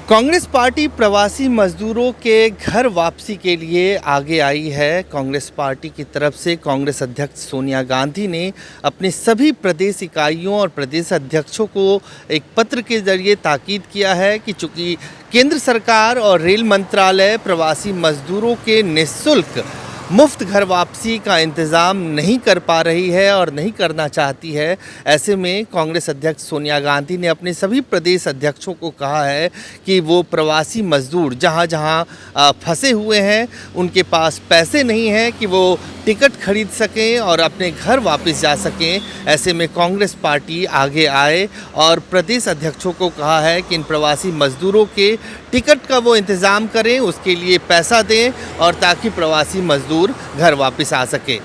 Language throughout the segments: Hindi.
कांग्रेस पार्टी प्रवासी मजदूरों के घर वापसी के लिए आगे आई है। कांग्रेस पार्टी की तरफ से कांग्रेस अध्यक्ष सोनिया गांधी ने अपने सभी प्रदेश इकाइयों और प्रदेश अध्यक्षों को एक पत्र के जरिए ताकीद किया है कि चूंकि केंद्र सरकार और रेल मंत्रालय प्रवासी मजदूरों के निःशुल्क मुफ्त घर वापसी का इंतज़ाम नहीं कर पा रही है और नहीं करना चाहती है, ऐसे में कांग्रेस अध्यक्ष सोनिया गांधी ने अपने सभी प्रदेश अध्यक्षों को कहा है कि वो प्रवासी मजदूर जहां जहां फंसे हुए हैं, उनके पास पैसे नहीं हैं कि वो टिकट खरीद सकें और अपने घर वापस जा सकें। ऐसे में कांग्रेस पार्टी आगे आए और प्रदेश अध्यक्षों को कहा है कि इन प्रवासी मजदूरों के टिकट का वो इंतज़ाम करें, उसके लिए पैसा दें और ताकि प्रवासी मजदूर घर वापस आ सके।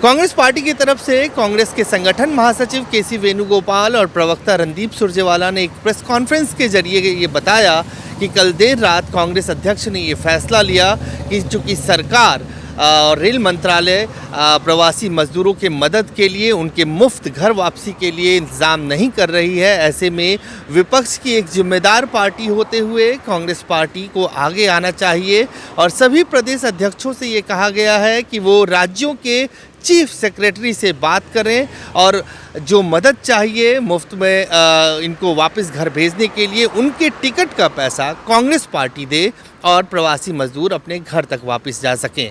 कांग्रेस पार्टी की तरफ से कांग्रेस के संगठन महासचिव केसी वेणुगोपाल और प्रवक्ता रणदीप सुरजेवाला ने एक प्रेस कॉन्फ्रेंस के जरिए ये बताया कि कल देर रात कांग्रेस अध्यक्ष ने ये फैसला लिया कि चूँकि सरकार और रेल मंत्रालय प्रवासी मजदूरों के मदद के लिए, उनके मुफ्त घर वापसी के लिए इंतज़ाम नहीं कर रही है, ऐसे में विपक्ष की एक जिम्मेदार पार्टी होते हुए कांग्रेस पार्टी को आगे आना चाहिए और सभी प्रदेश अध्यक्षों से ये कहा गया है कि वो राज्यों के चीफ सेक्रेटरी से बात करें और जो मदद चाहिए मुफ्त में इनको वापस घर भेजने के लिए, उनके टिकट का पैसा कांग्रेस पार्टी दे और प्रवासी मजदूर अपने घर तक वापस जा सकें।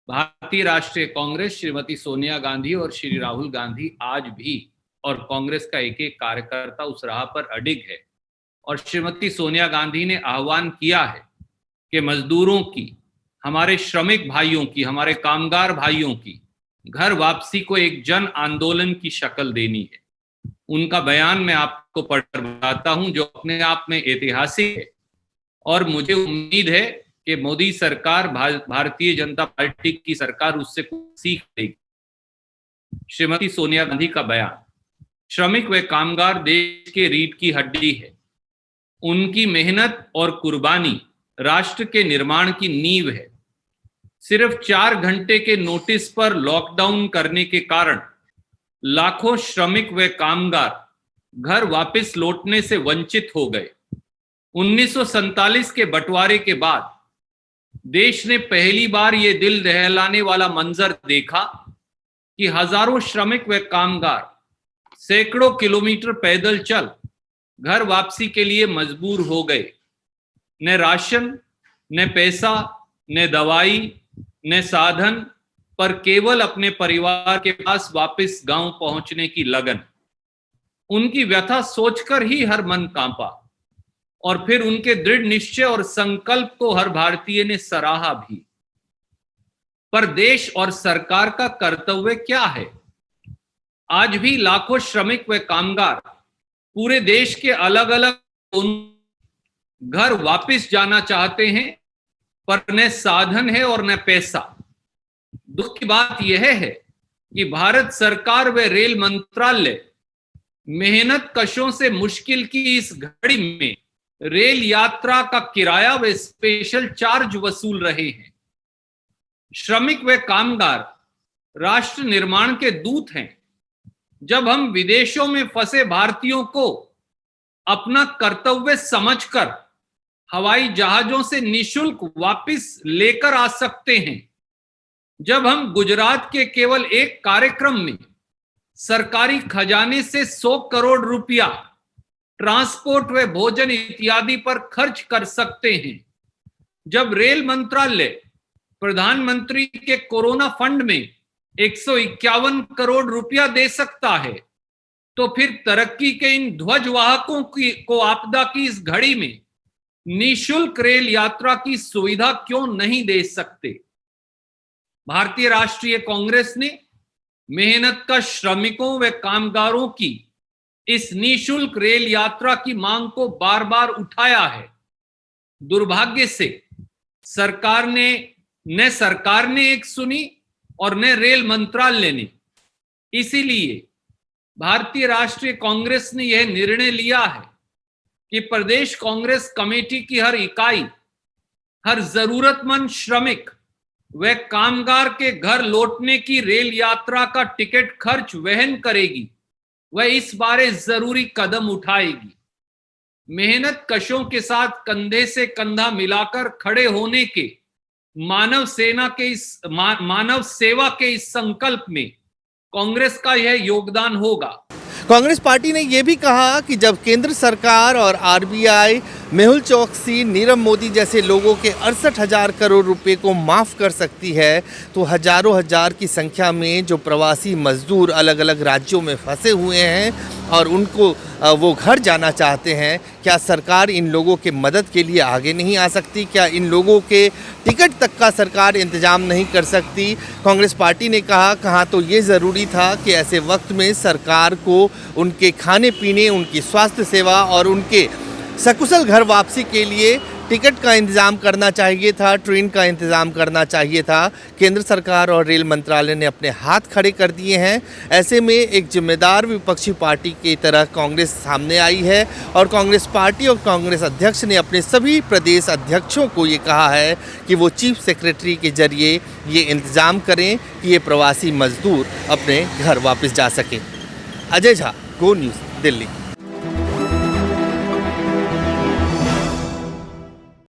भारतीय राष्ट्रीय कांग्रेस श्रीमती सोनिया गांधी और श्री राहुल गांधी आज भी और कांग्रेस का एक एक कार्यकर्ता उस राह पर अडिग है और श्रीमती सोनिया गांधी ने आह्वान किया है कि मजदूरों की, हमारे श्रमिक भाइयों की, हमारे कामगार भाइयों की घर वापसी को एक जन आंदोलन की शक्ल देनी है। उनका बयान मैं आपको पढ़ बताता हूं जो अपने आप में ऐतिहासिक है और मुझे उम्मीद है कि मोदी सरकार, भारतीय जनता पार्टी की सरकार उससे कुछ सीख लेगी। श्रीमती सोनिया गांधी का बयान। श्रमिक व कामगार देश के रीढ़ की हड्डी है। उनकी मेहनत और कुर्बानी राष्ट्र के निर्माण की नींव है। सिर्फ 4 घंटे के नोटिस पर लॉकडाउन करने के कारण लाखों श्रमिक व कामगार घर वापस लौटने से वंचित हो गए। 1947 के बंटवारे के बाद देश ने पहली बार ये दिल दहलाने वाला मंजर देखा कि हजारों श्रमिक व कामगार सैकड़ों किलोमीटर पैदल चल घर वापसी के लिए मजबूर हो गए। न राशन, न पैसा, न दवाई, न साधन, पर केवल अपने परिवार के पास वापस गांव पहुंचने की लगन। उनकी व्यथा सोचकर ही हर मन कांपा और फिर उनके दृढ़ निश्चय और संकल्प को हर भारतीय ने सराहा भी। पर देश और सरकार का कर्तव्य क्या है? आज भी लाखों श्रमिक व कामगार पूरे देश के अलग अलग घर वापस जाना चाहते हैं, पर न साधन है और न पैसा। दुख की बात यह है कि भारत सरकार व रेल मंत्रालय मेहनत कशों से मुश्किल की इस घड़ी में रेल यात्रा का किराया व स्पेशल चार्ज वसूल रहे हैं। श्रमिक व कामगार राष्ट्र निर्माण के दूत हैं। जब हम विदेशों में फंसे भारतीयों को अपना कर्तव्य समझकर हवाई जहाजों से निशुल्क वापस लेकर आ सकते हैं, जब हम गुजरात के केवल एक कार्यक्रम में सरकारी खजाने से 100 करोड़ रुपया ट्रांसपोर्ट व भोजन इत्यादि पर खर्च कर सकते हैं, जब रेल मंत्रालय प्रधानमंत्री के कोरोना फंड में 151 करोड़ रुपया दे सकता है, तो फिर तरक्की के इन ध्वजवाहकों को आपदा की इस घड़ी में निशुल्क रेल यात्रा की सुविधा क्यों नहीं दे सकते? भारतीय राष्ट्रीय कांग्रेस ने मेहनत का श्रमिकों व कामगारों की इस निशुल्क रेल यात्रा की मांग को बार बार उठाया है। दुर्भाग्य से सरकार ने एक सुनी और न रेल मंत्रालय ने। इसीलिए भारतीय राष्ट्रीय कांग्रेस ने यह निर्णय लिया है कि प्रदेश कांग्रेस कमेटी की हर इकाई हर जरूरतमंद श्रमिक व कामगार के घर लौटने की रेल यात्रा का टिकट खर्च वहन करेगी, वह इस बारे जरूरी कदम उठाएगी। मेहनत कशों के साथ कंधे से कंधा मिलाकर खड़े होने के मानव सेवा के इस संकल्प में कांग्रेस का यह योगदान होगा। कांग्रेस पार्टी ने यह भी कहा कि जब केंद्र सरकार और आरबीआई मेहुल चोकसी, नीरव मोदी जैसे लोगों के 68,000 करोड़ रुपए को माफ़ कर सकती है, तो हजारों हजार की संख्या में जो प्रवासी मजदूर अलग अलग राज्यों में फंसे हुए हैं और उनको वो घर जाना चाहते हैं, क्या सरकार इन लोगों के मदद के लिए आगे नहीं आ सकती? क्या इन लोगों के टिकट तक का सरकार इंतजाम नहीं कर सकती? कांग्रेस पार्टी ने कहा तो ये ज़रूरी था कि ऐसे वक्त में सरकार को उनके खाने पीने, उनकी स्वास्थ्य सेवा और उनके सकुशल घर वापसी के लिए टिकट का इंतज़ाम करना चाहिए था, ट्रेन का इंतज़ाम करना चाहिए था। केंद्र सरकार और रेल मंत्रालय ने अपने हाथ खड़े कर दिए हैं। ऐसे में एक जिम्मेदार विपक्षी पार्टी की तरह कांग्रेस सामने आई है और कांग्रेस पार्टी और कांग्रेस अध्यक्ष ने अपने सभी प्रदेश अध्यक्षों को ये कहा है कि वो चीफ सेक्रेटरी के जरिए ये इंतज़ाम करें कि ये प्रवासी मजदूर अपने घर वापस जा सकें। अजय झा, गो न्यूज़, दिल्ली।